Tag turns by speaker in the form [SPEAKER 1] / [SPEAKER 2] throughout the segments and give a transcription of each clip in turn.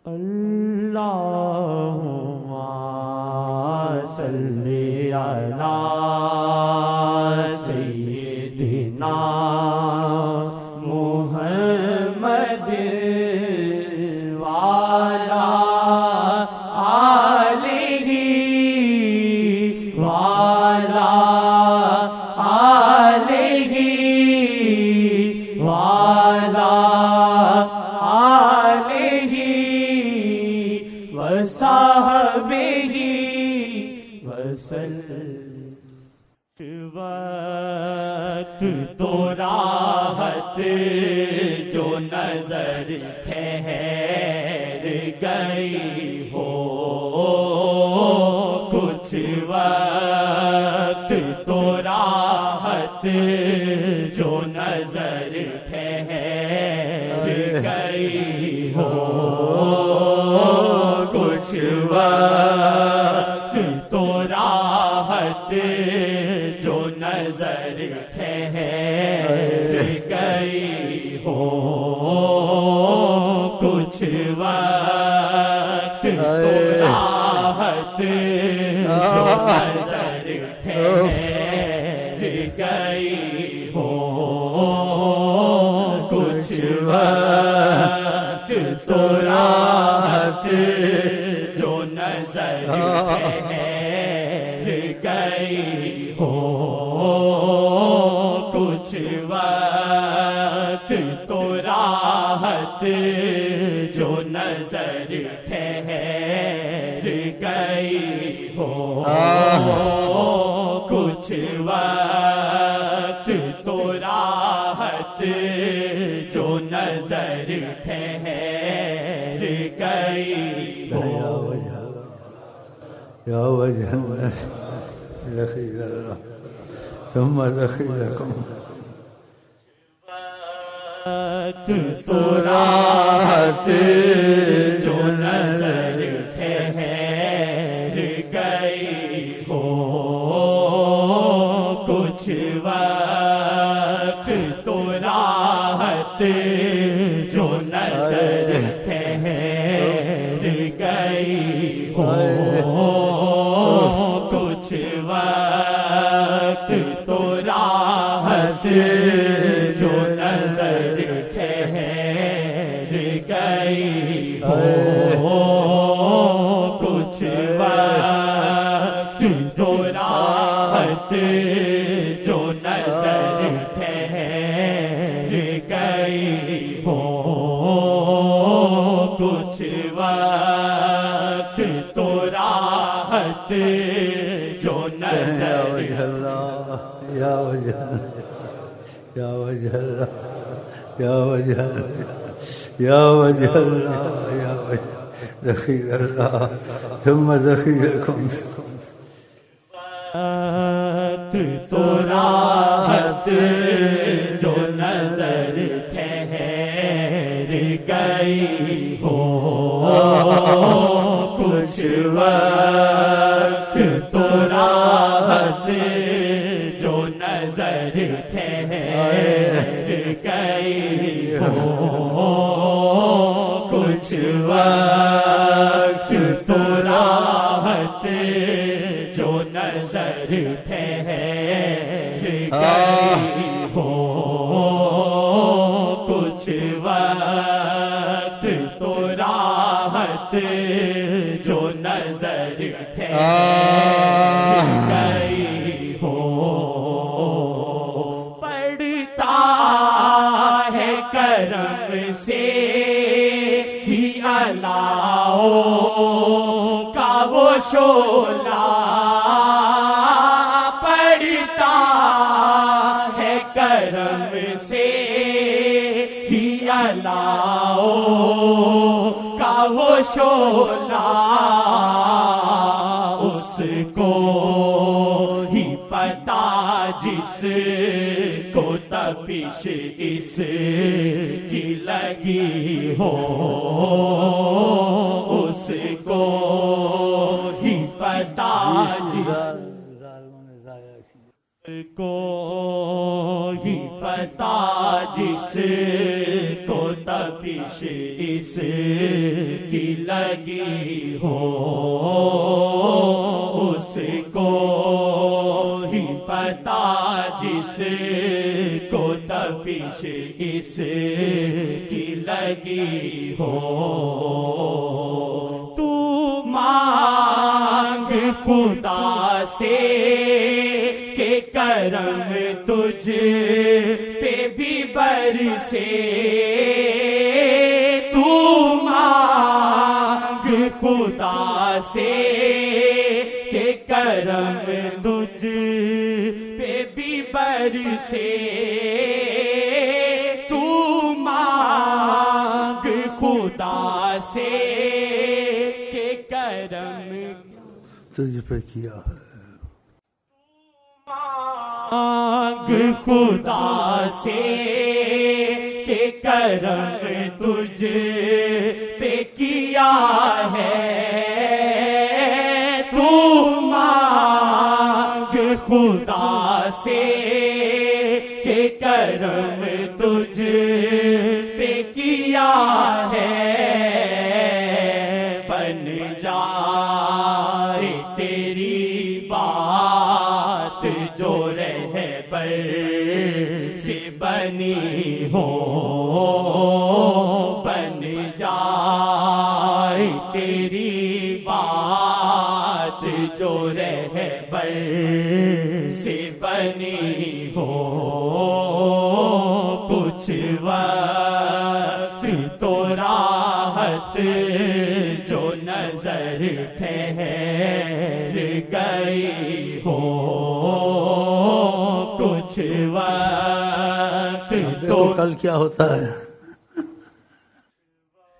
[SPEAKER 1] اللہم صلی علی سیدنا محمد وعلی آلہ وعلی آلہ وعلی آلہ وصحبہ وسلم۔ وقت تو راحت جو نظر ٹھہر گئی ہو، کچھ وقت تو راحت جو نظر ٹھہر گئی ہو، کچھ وقت تو راحت جو نظر ٹھہر گئی ہو، کچھ وقت تو راحت جو نظر ٹھہر گئی ہو، کچھ وقت تو راحت جو نظر ٹھہر گئی ہو، کچھ وقت تو راحت جو نظر ٹھہر گئی ہو، کچھ وقت تو راحت جو نظر ٹھہر گئی ہو۔
[SPEAKER 2] یا وجہ اللہ دخیل اللہ ثم دخیلکم۔
[SPEAKER 1] وقت تو راحت جو نظر ٹھہر گئی ہو، کچھ وقت تو راحت جو نظر ٹھہر گئی ہو، کچھ وقت تو راحت جو نظر ٹھہر گئی ہو، کچھ وقت تو راحت جو نظر ٹھہر گئی ہو، کچھ وقت تو راحت جو نظر
[SPEAKER 2] یا وجہ اللہ یا وجہ اللہ یا وجہ اللہ یا وجہ اللہ یا وجہ دخیل اللہ ثم دخیلکم۔
[SPEAKER 1] وقت تو راحت جو نظر ٹھہر گئی ہو، کچھ وقت تو راحت جو نظر ٹھہر گئی ہو، کچھ وقت تو راحت جو نظر ٹھہر گئی ہو، کچھ وقت تو راحت جو نظر ٹھہر گئی ہو، پڑتا ہے کرم سے ہی اللہ کا وہ شعلہ، پڑتا ہے کرم سے ہی اللہ کا وہ شعلہ، اس کو ہی پتا جس کو تپش اس کی لگی ہو، اس کو ہی پتا جس کو ہی پتا جس کو تپش اس کی لگی ہو، اس کو ہی پتا جس کو تپش اس کی لگی ہو۔ تو مانگ خدا سے کہ کرم تجھ پہ بھی برسے، تو مانگ خدا سے کہ کرم تجھ پہ بھی برسے، تو مانگ خدا سے کہ کرم
[SPEAKER 2] تجھ پہ کیا ہے،
[SPEAKER 1] مانگ خدا سے کہ کرم تجھ پہ کیا ہے، تو مانگ خدا سے کہ کرم تجھ پہ کیا ہے، بن جائے تیری بات جو رہبر سے بنی ہو، بن جائے تیری بات جو رہبر سے بنی ہو، کچھ وقت تو راحت جو نظر ٹھہر گئی ہو، کچھ وقت تو
[SPEAKER 2] کل کیا ہوتا ہے،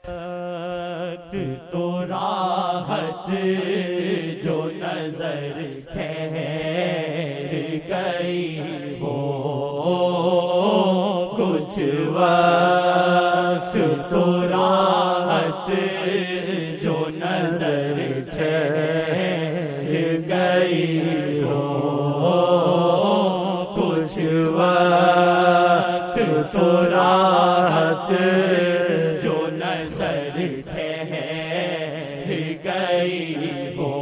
[SPEAKER 1] وقت تو راحت جو نظر ٹھہر گئی ہو، کچھ وقت تو راحت جو نظر ٹھہر گئی ہو، کچھ وقت تو راحت جو نظر ٹھہر گئی ہو،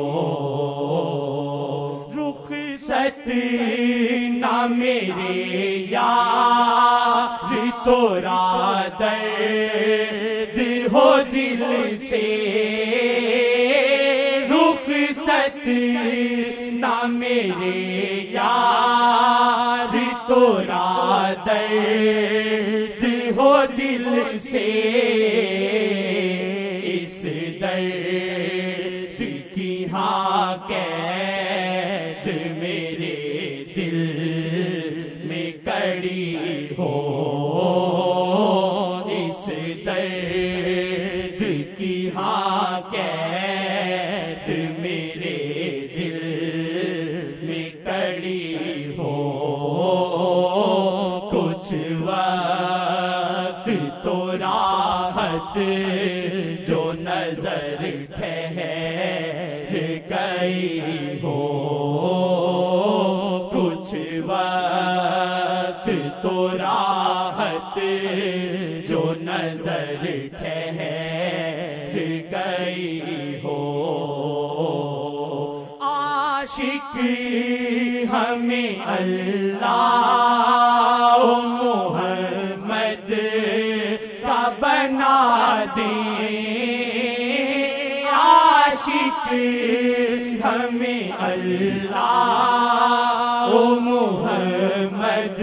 [SPEAKER 1] رخصت نہ میرے یار تورا درد ہو دل سے، رخصت نہ میرے یار تورا درد ہو دل سے، اس درد کی ہاں قید میرے دل میں کڑی ہو، اس درد کی ہاں قید میرے دل میں کڑی ہو، کچھ وقت تو راحت جو نظر ٹھہر گئی ہو، کچھ وقت تو راحت جو نظر ٹھہر گئی ہو، عاشق ہمیں اللہ محمد کا بنا دیں، عاشق ہمیں اللہ محمد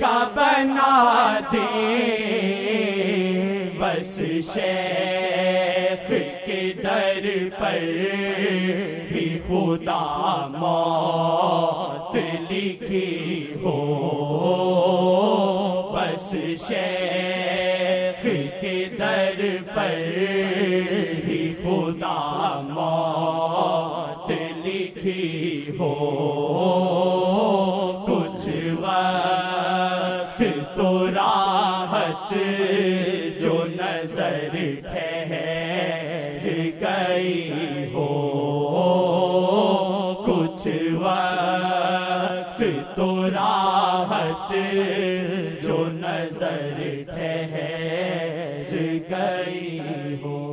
[SPEAKER 1] کا بنا دیں، بس شیخ کے در پر بھی خدا موت لکھی ہو، بس شیخ کے در پر بھی خدا موت لکھی ہو، کچھ وقت تو راحت جو نظر ٹھہر گئی ہو، کچھ وقت تو راحت جو نظر ٹھہر گئی ہو